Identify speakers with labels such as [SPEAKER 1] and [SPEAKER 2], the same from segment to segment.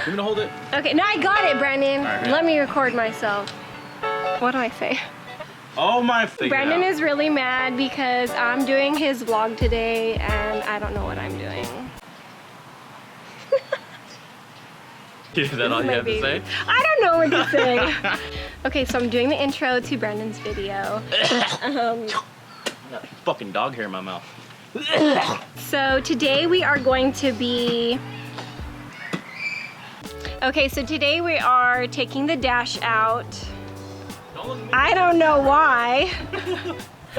[SPEAKER 1] You want me to hold it?
[SPEAKER 2] Okay, no, I got it, Brandon.
[SPEAKER 1] Right.
[SPEAKER 2] Let me record myself. What do I say?
[SPEAKER 1] Oh my face.
[SPEAKER 2] Brandon is really mad because I'm doing his vlog today and I don't know what I'm doing.
[SPEAKER 1] Is that all you have to say?
[SPEAKER 2] I don't know what to say. Okay, so I'm doing the intro to Brandon's video.
[SPEAKER 1] Fucking dog hair in my mouth.
[SPEAKER 2] So today we are going to be... Okay, so today we are taking the dash out.
[SPEAKER 1] Don't look at me.
[SPEAKER 2] I don't know why.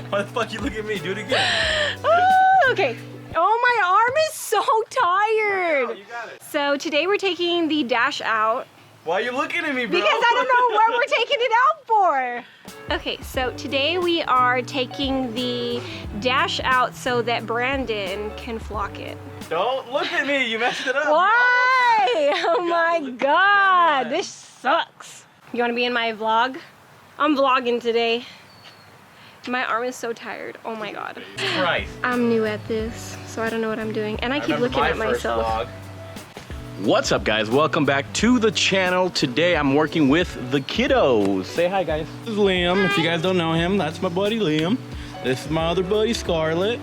[SPEAKER 1] Why the fuck you look at me? Do it again.
[SPEAKER 2] Oh, okay. Oh, my arm is so tired.
[SPEAKER 1] No, you got it.
[SPEAKER 2] So today we're taking the dash out.
[SPEAKER 1] Why are you looking at me, bro?
[SPEAKER 2] Because I don't know what we're taking it out for. Okay, so today we are taking the dash out so that Brandon can flock it.
[SPEAKER 1] Don't look at me. You messed it up.
[SPEAKER 2] Why? Oh my God, this sucks. You want to be in my vlog? I'm vlogging today. My arm is so tired. Oh my God.
[SPEAKER 1] Christ.
[SPEAKER 2] I'm new at this, so I don't know what I'm doing. And I keep looking at myself.
[SPEAKER 1] What's up, guys? Welcome back to the channel. Today I'm working with the kiddos. Say hi, guys. This is Liam. Hi. If you guys don't know him, that's my buddy Liam. This is my other buddy Scarlett.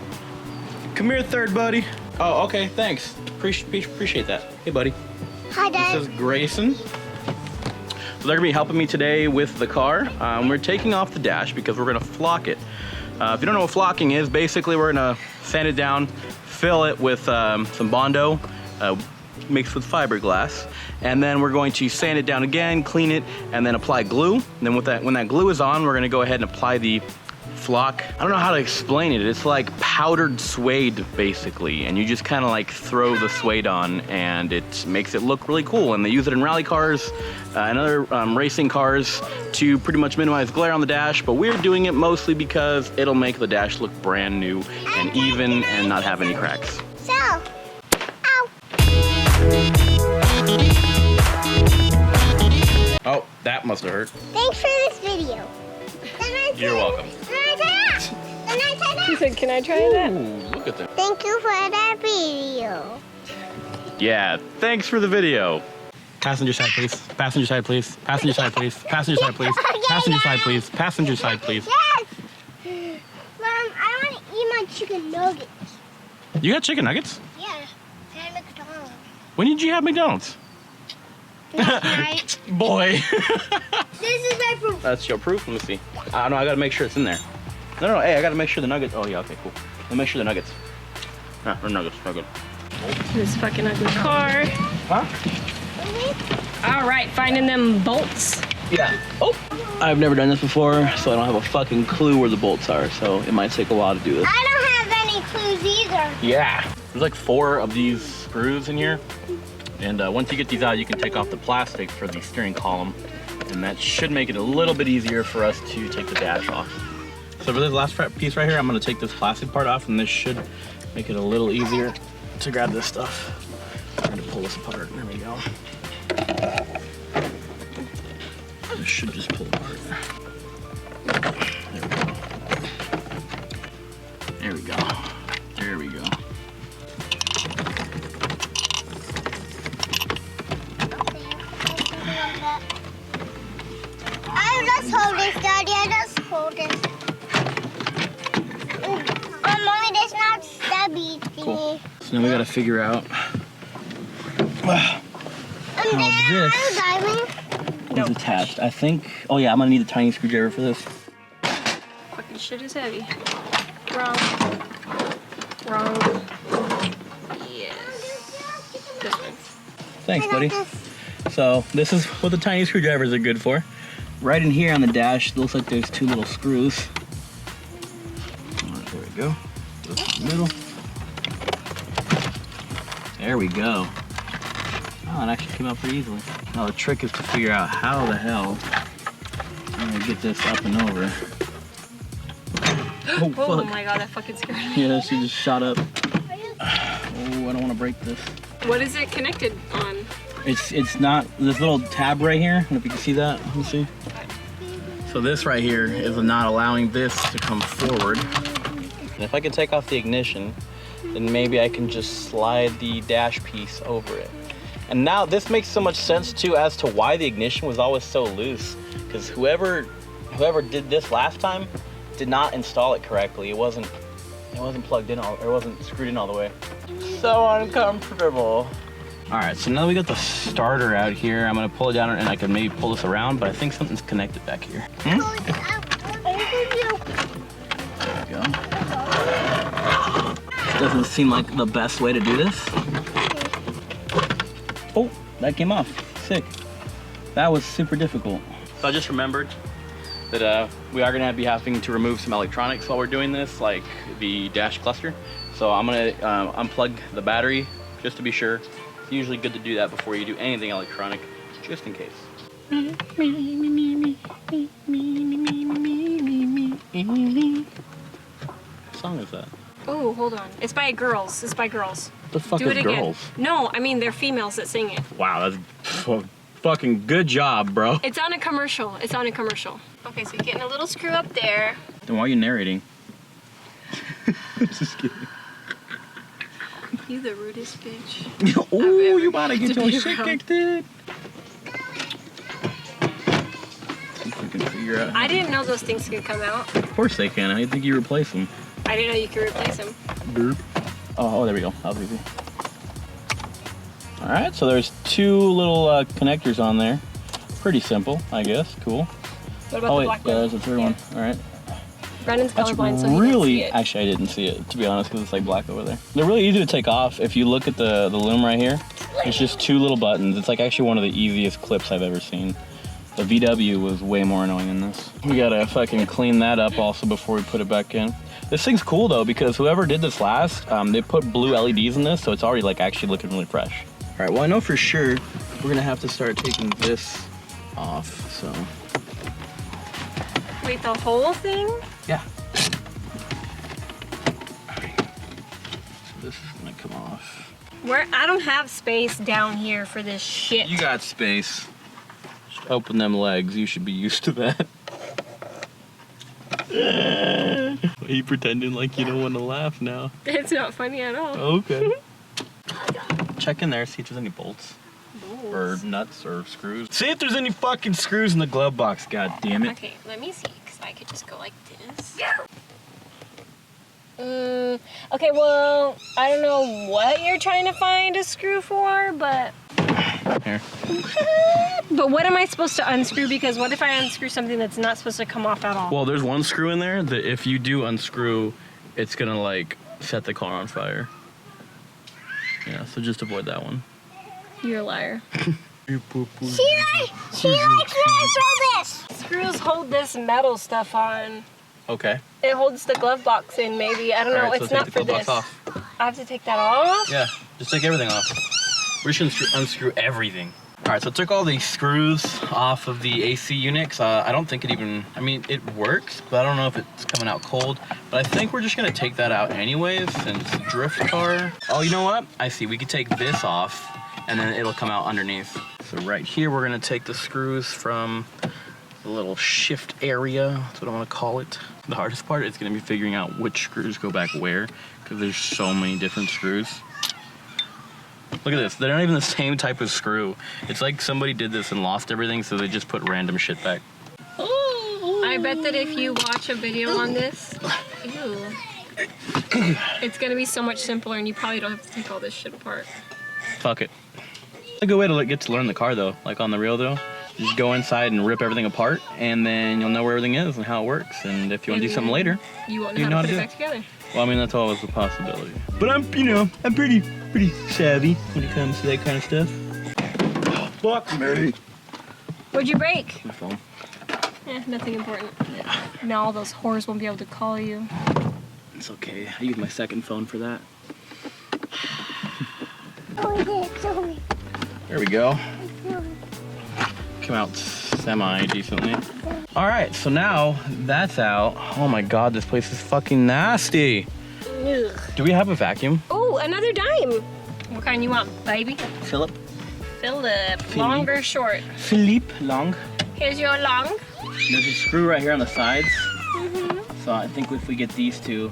[SPEAKER 1] Come here, third buddy. Oh, okay, thanks. Appreciate that. Hey, buddy.
[SPEAKER 3] Hi, Dad.
[SPEAKER 1] This is Grayson. So they're gonna be helping me today with the car. We're taking off the dash because we're gonna flock it. If you don't know what flocking is, basically we're gonna sand it down, fill it with some Bondo, mixed with fiberglass, and then we're going to sand it down again, clean it, and then apply glue. And then with that, when that glue is on, we're gonna go ahead and apply the flock. I don't know how to explain it. It's like powdered suede, basically, and you just kind of like throw the suede on, and it makes it look really cool. And they use it in rally cars and other racing cars to pretty much minimize glare on the dash, but we're doing it mostly because it'll make the dash look brand new and even and not have any cracks.
[SPEAKER 3] So, ow.
[SPEAKER 1] Oh, that must have hurt.
[SPEAKER 3] Thanks for this video.
[SPEAKER 1] You're welcome.
[SPEAKER 2] He said, can I try that?
[SPEAKER 1] Ooh, look at that.
[SPEAKER 3] Thank you for that video.
[SPEAKER 1] Yeah, thanks for the video. Passenger side, please. Passenger side, please. Passenger side, please. Passenger side, please. Passenger side, please. Passenger side, please.
[SPEAKER 3] Yes! Mom, I want to eat my chicken nuggets.
[SPEAKER 1] You got chicken nuggets?
[SPEAKER 3] Yeah, at McDonald's.
[SPEAKER 1] When did you have McDonald's?
[SPEAKER 3] Right.
[SPEAKER 1] Boy.
[SPEAKER 3] This is my proof.
[SPEAKER 1] That's your proof? Let me see. I don't know, I gotta make sure it's in there. No, hey, I gotta make sure the nuggets. Oh, yeah, okay, cool. Let me make sure the nuggets. Ah, they're nuggets, they're good.
[SPEAKER 2] This fucking ugly car.
[SPEAKER 1] Huh?
[SPEAKER 2] All right, finding them bolts.
[SPEAKER 1] Yeah. Oh! I've never done this before, so I don't have a fucking clue where the bolts are, so it might take a while to do this.
[SPEAKER 3] I don't have any clues either.
[SPEAKER 1] Yeah. There's like 4 of these screws in here. And once you get these out, you can take off the plastic for the steering column. And that should make it a little bit easier for us to take the dash off. So for this last piece right here, I'm gonna take this plastic part off, and this should make it a little easier to grab this stuff. I'm gonna pull this apart. There we go. This should just pull apart. There we go. There we go. There we go.
[SPEAKER 3] Just hold this, Daddy. I just hold this. Oh, Mommy, that's not stubby thingy.
[SPEAKER 1] Cool. So now we gotta figure out how this is attached. I think, oh yeah, I'm gonna need a tiny screwdriver for this.
[SPEAKER 2] Fucking shit is heavy. Wrong. Wrong. Yes. This one.
[SPEAKER 1] Thanks, buddy. So this is what the tiny screwdrivers are good for. Right in here on the dash, it looks like there's 2 little screws. All right, there we go. Go to the middle. There we go. Oh, it actually came out pretty easily. Now the trick is to figure out how the hell I'm gonna get this up and over. Oh, fuck.
[SPEAKER 2] Oh my God, that fucking scared me.
[SPEAKER 1] Yeah, she just shot up. Oh, I don't want to break this.
[SPEAKER 2] What is it connected on?
[SPEAKER 1] It's not, this little tab right here, I don't know if you can see that, let me see. So this right here is not allowing this to come forward. And if I can take off the ignition, then maybe I can just slide the dash piece over it. And now this makes so much sense too as to why the ignition was always so loose. Because whoever did this last time did not install it correctly. It wasn't plugged in or it wasn't screwed in all the way. So uncomfortable. All right, so now that we got the starter out here, I'm gonna pull it down and I can maybe pull this around, but I think something's connected back here. There we go. Doesn't seem like the best way to do this. Oh, that came off. Sick. That was super difficult. So I just remembered that we are gonna be having to remove some electronics while we're doing this, like the dash cluster. So I'm gonna unplug the battery just to be sure. It's usually good to do that before you do anything electronic, just in case. What song is that?
[SPEAKER 2] Oh, hold on. It's by girls. It's by girls.
[SPEAKER 1] The fuck
[SPEAKER 2] Do
[SPEAKER 1] is
[SPEAKER 2] it again.
[SPEAKER 1] girls?
[SPEAKER 2] No, I mean they're females that sing it.
[SPEAKER 1] Wow, that's fucking good job, bro.
[SPEAKER 2] It's on a commercial. It's on a commercial. Okay, so you're getting a little screw up there.
[SPEAKER 1] Then why are you narrating? Just kidding.
[SPEAKER 2] You the rudest bitch.
[SPEAKER 1] Oh, you about to get your shit kicked in. Figure out.
[SPEAKER 2] I didn't know those things could come out.
[SPEAKER 1] Of course they can. I didn't think you replace them.
[SPEAKER 2] I didn't know you could replace them.
[SPEAKER 1] Burp. Oh, there we go. That was easy. All right, so there's two little connectors on there. Pretty simple, I guess. Cool.
[SPEAKER 2] What about
[SPEAKER 1] Oh
[SPEAKER 2] the
[SPEAKER 1] wait,
[SPEAKER 2] black
[SPEAKER 1] yeah,
[SPEAKER 2] one?
[SPEAKER 1] there's a third one. All right.
[SPEAKER 2] Brandon's
[SPEAKER 1] That's
[SPEAKER 2] colorblind, so he
[SPEAKER 1] really,
[SPEAKER 2] didn't see it.
[SPEAKER 1] actually I didn't see it, to be honest, because it's like black over there. They're really easy to take off. If you look at the loom right here, it's just two little buttons. It's like actually one of the easiest clips I've ever seen. The VW was way more annoying than this. We gotta fucking clean that up also before we put it back in. This thing's cool though, because whoever did this last, they put blue LEDs in this, so it's already like actually looking really fresh. All right, well I know for sure we're gonna have to start taking this off, so.
[SPEAKER 2] Wait, the whole thing?
[SPEAKER 1] Yeah. This is gonna come off.
[SPEAKER 2] I don't have space down here for this shit.
[SPEAKER 1] You got space. Just open them legs. You should be used to that. Are you pretending like you don't want to laugh now?
[SPEAKER 2] It's not funny at all.
[SPEAKER 1] Okay. Check in there, see if there's any bolts. Or nuts or screws. See if there's any fucking screws in the glove box, god damn it.
[SPEAKER 2] Okay, let me see, because I could just go like this. Okay, well, I don't know what you're trying to find a screw for, but...
[SPEAKER 1] Here.
[SPEAKER 2] But what am I supposed to unscrew? Because what if I unscrew something that's not supposed to come off at all?
[SPEAKER 1] Well, there's one screw in there that if you do unscrew, it's gonna like set the car on fire. Yeah, so just avoid that one.
[SPEAKER 2] You're a liar.
[SPEAKER 3] She likes when I throw this.
[SPEAKER 2] Screws hold this metal stuff on.
[SPEAKER 1] Okay.
[SPEAKER 2] It holds the glove box in, maybe. I don't know.
[SPEAKER 1] Alright,
[SPEAKER 2] It's
[SPEAKER 1] so
[SPEAKER 2] not
[SPEAKER 1] take the
[SPEAKER 2] for
[SPEAKER 1] glove
[SPEAKER 2] this.
[SPEAKER 1] box off.
[SPEAKER 2] I have to take that off?
[SPEAKER 1] Yeah, just take everything off. We're just gonna unscrew everything. All right, so I took all the screws off of the AC unit, 'cause I don't think it even, I mean, it works, but I don't know if it's coming out cold. But I think we're just gonna take that out anyways, since it's a drift car. Oh, you know what? I see, we could take this off, and then it'll come out underneath. So right here, we're gonna take the screws from the little shift area. That's what I wanna call it. The hardest part is gonna be figuring out which screws go back where, because there's so many different screws. Look at this, they're not even the same type of screw. It's like somebody did this and lost everything, so they just put random shit back.
[SPEAKER 2] I bet that if you watch a video on this, ew, it's gonna be so much simpler and you probably don't have to take all this shit apart.
[SPEAKER 1] Fuck it. It's a good way to get to learn the car though, like on the real though. Just go inside and rip everything apart, and then you'll know where everything is and how it works. And if you want to do something later,
[SPEAKER 2] You won't
[SPEAKER 1] You
[SPEAKER 2] know
[SPEAKER 1] know
[SPEAKER 2] how
[SPEAKER 1] how
[SPEAKER 2] to
[SPEAKER 1] to
[SPEAKER 2] put it
[SPEAKER 1] do
[SPEAKER 2] back together.
[SPEAKER 1] well, I mean, that's always a possibility. But I'm pretty savvy when it comes to that kind of stuff. Fuck me.
[SPEAKER 2] What'd you break?
[SPEAKER 1] My phone.
[SPEAKER 2] Nothing important. Now all those whores won't be able to call you.
[SPEAKER 1] It's okay. I use my second phone for that. There we go. Came out semi-decently. All right, so now that's out. Oh my God, this place is fucking nasty.
[SPEAKER 2] Ugh.
[SPEAKER 1] Do we have a vacuum?
[SPEAKER 2] Oh, another dime. What kind you want, baby?
[SPEAKER 1] Philip?
[SPEAKER 2] Philip. Long or short?
[SPEAKER 1] Philippe Long.
[SPEAKER 2] Here's your long.
[SPEAKER 1] There's a screw right here on the sides. So I think if we get these two,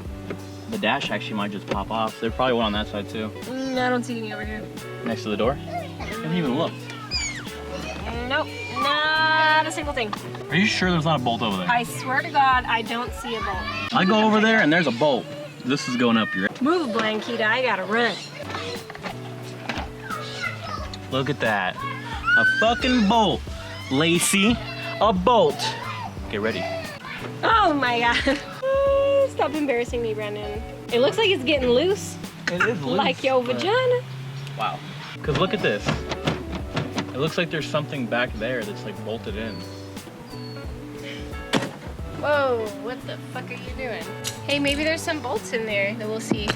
[SPEAKER 1] the dash actually might just pop off. There's probably one on that side too.
[SPEAKER 2] I don't see any over here.
[SPEAKER 1] Next to the door? Haven't even looked.
[SPEAKER 2] Nope, not a single thing.
[SPEAKER 1] Are you sure there's not a bolt over there?
[SPEAKER 2] I swear to God, I don't see a bolt.
[SPEAKER 1] I go over there and there's a bolt. This is going up here.
[SPEAKER 2] Move, Blanquita, I gotta run.
[SPEAKER 1] Look at that. A fucking bolt. Lacey, a bolt. Get ready.
[SPEAKER 2] Oh my God. Stop embarrassing me, Brandon. It looks like it's getting loose.
[SPEAKER 1] It is loose.
[SPEAKER 2] Like your vagina.
[SPEAKER 1] Wow. Because look at this. It looks like there's something back there that's like bolted in.
[SPEAKER 2] Whoa, what the fuck are you doing? Hey, maybe there's some bolts in there that we'll see.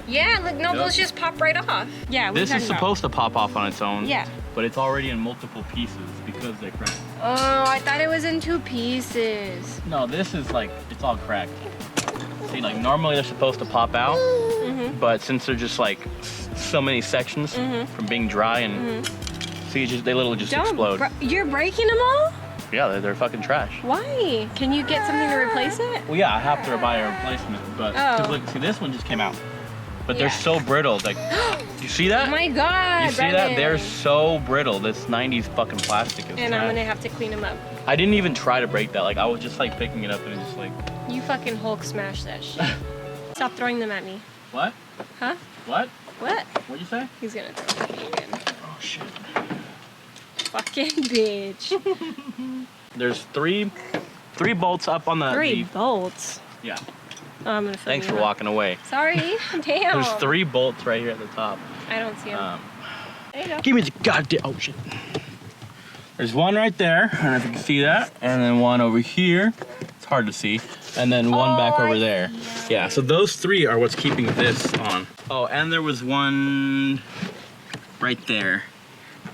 [SPEAKER 2] Yeah, look, no, those just pop right off. Yeah,
[SPEAKER 1] This is supposed to pop off on its own.
[SPEAKER 2] Yeah.
[SPEAKER 1] But it's already in multiple pieces because they cracked.
[SPEAKER 2] Oh, I thought it was in 2 pieces.
[SPEAKER 1] No, this is like, it's all cracked. See, like normally they're supposed to pop out, but since they're just like so many sections from being dry and see, they literally just explode.
[SPEAKER 2] You're breaking them all?
[SPEAKER 1] Yeah, they're fucking trash.
[SPEAKER 2] Why? Can you get something to replace it?
[SPEAKER 1] Well, yeah, I have to buy a replacement, but 'cause look, see, this one just came out, but they're so brittle. Like, you see that?
[SPEAKER 2] Oh my God,
[SPEAKER 1] You see
[SPEAKER 2] Brennan.
[SPEAKER 1] that? They're so brittle. This 90s fucking plastic is.
[SPEAKER 2] And
[SPEAKER 1] trash.
[SPEAKER 2] I'm gonna have to clean them up.
[SPEAKER 1] I didn't even try to break that. Like, I was just like picking it up and it's just like.
[SPEAKER 2] You fucking Hulk smash that shit. Stop throwing them at me.
[SPEAKER 1] What?
[SPEAKER 2] Huh?
[SPEAKER 1] What?
[SPEAKER 2] What?
[SPEAKER 1] What'd you say?
[SPEAKER 2] He's gonna throw it at me again.
[SPEAKER 1] Oh shit.
[SPEAKER 2] Fucking bitch.
[SPEAKER 1] There's three bolts up on the.
[SPEAKER 2] 3 bolts.
[SPEAKER 1] Yeah.
[SPEAKER 2] Oh, I'm gonna film
[SPEAKER 1] Thanks
[SPEAKER 2] you
[SPEAKER 1] for
[SPEAKER 2] up.
[SPEAKER 1] walking away.
[SPEAKER 2] Sorry. Damn.
[SPEAKER 1] There's 3 bolts right here at the top.
[SPEAKER 2] I don't see them. There you go.
[SPEAKER 1] Give me the goddamn. Oh shit. There's one right there. I don't know if you can see that, and then one over here. It's hard to see, and then one back over there. Yeah. So those 3 are what's keeping this on. Oh, and there was one right there.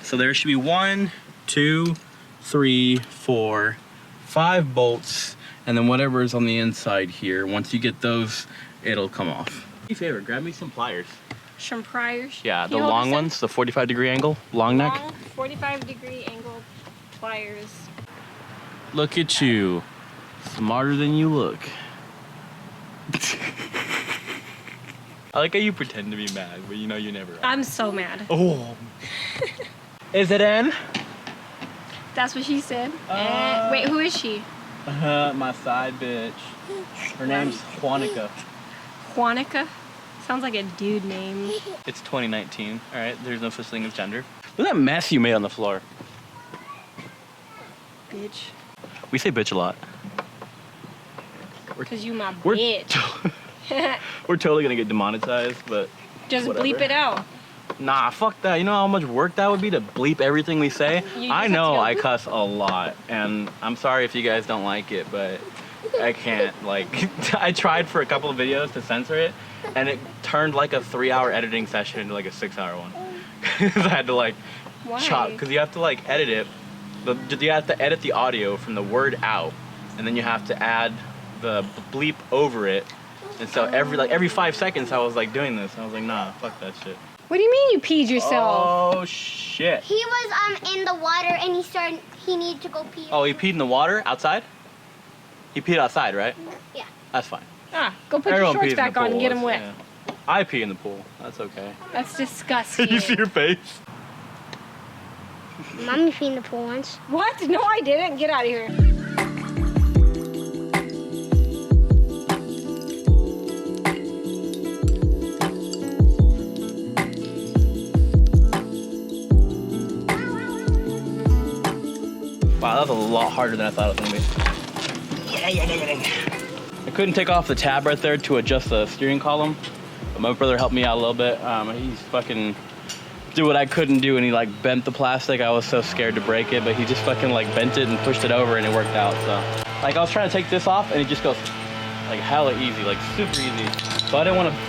[SPEAKER 1] So there should be 1, 2, 3, 4, 5 bolts, and then whatever is on the inside here. Once you get those, it'll come off. Do me a favor, grab me some pliers.
[SPEAKER 2] Some pliers.
[SPEAKER 1] Yeah,
[SPEAKER 2] Can
[SPEAKER 1] the
[SPEAKER 2] you hold
[SPEAKER 1] long
[SPEAKER 2] this up?
[SPEAKER 1] ones, the 45-degree angle, long neck.
[SPEAKER 2] Long 45-degree angled pliers.
[SPEAKER 1] Look at you, smarter than you look. I like how you pretend to be mad, but you know you never are.
[SPEAKER 2] I'm so mad.
[SPEAKER 1] Oh. Is it in?
[SPEAKER 2] That's what she said. Wait, who is she?
[SPEAKER 1] My side bitch. Her name's Juanica.
[SPEAKER 2] Juanica? Sounds like a dude name.
[SPEAKER 1] It's 2019, all right? There's no such thing as gender. Look at that mess you made on the floor.
[SPEAKER 2] Bitch.
[SPEAKER 1] We say bitch a lot.
[SPEAKER 2] Cause you my
[SPEAKER 1] We're,
[SPEAKER 2] bitch.
[SPEAKER 1] we're totally gonna get demonetized, but
[SPEAKER 2] Just
[SPEAKER 1] whatever.
[SPEAKER 2] bleep it out.
[SPEAKER 1] nah, fuck that. You know how much work that would be to bleep everything we say?
[SPEAKER 2] You
[SPEAKER 1] I
[SPEAKER 2] just
[SPEAKER 1] know
[SPEAKER 2] have
[SPEAKER 1] I
[SPEAKER 2] to go,
[SPEAKER 1] cuss a lot, and I'm sorry if you guys don't like it, but I can't. Like, I tried for a couple of videos to censor it, and it turned like a 3-hour editing session into like a 6-hour one. Cause I had to like
[SPEAKER 2] Why?
[SPEAKER 1] chop, because you have to like edit it. You have to edit the audio from the word out, and then you have to add the bleep over it. And so every 5 seconds I was like doing this. And I was like, nah, fuck that shit.
[SPEAKER 2] What do you mean you peed yourself?
[SPEAKER 1] Oh shit.
[SPEAKER 3] He was in the water and he needed to go pee.
[SPEAKER 1] Oh, he peed in the water outside? He peed outside, right?
[SPEAKER 3] Yeah.
[SPEAKER 1] That's fine.
[SPEAKER 2] Go put
[SPEAKER 1] Everyone
[SPEAKER 2] your
[SPEAKER 1] pees
[SPEAKER 2] shorts
[SPEAKER 1] in
[SPEAKER 2] back
[SPEAKER 1] the
[SPEAKER 2] on and
[SPEAKER 1] pool,
[SPEAKER 2] get them wet.
[SPEAKER 1] yeah. I pee in the pool. That's okay.
[SPEAKER 2] That's disgusting.
[SPEAKER 1] You see your face?
[SPEAKER 3] Mommy peed in the pool once.
[SPEAKER 2] What? No, I didn't. Get out of here.
[SPEAKER 1] Wow, that was a lot harder than I thought it was gonna be. I couldn't take off the tab right there to adjust the steering column, but my brother helped me out a little bit. He's fucking did what I couldn't do, and he like bent the plastic. I was so scared to break it, but he just fucking like bent it and pushed it over, and it worked out. So, like, I was trying to take this off, and it just goes like hella easy, like super easy. So I didn't want to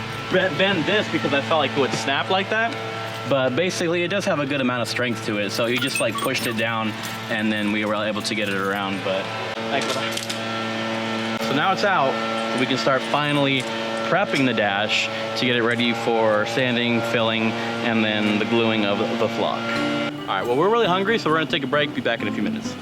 [SPEAKER 1] bend this because I felt like it would snap like that. But basically, it does have a good amount of strength to it. So he just like pushed it down, and then we were able to get it around. But so now it's out. So we can start finally prepping the dash to get it ready for sanding, filling, and then the gluing of the flock. All right, well, we're really hungry, so we're gonna take a break. Be back in a few minutes.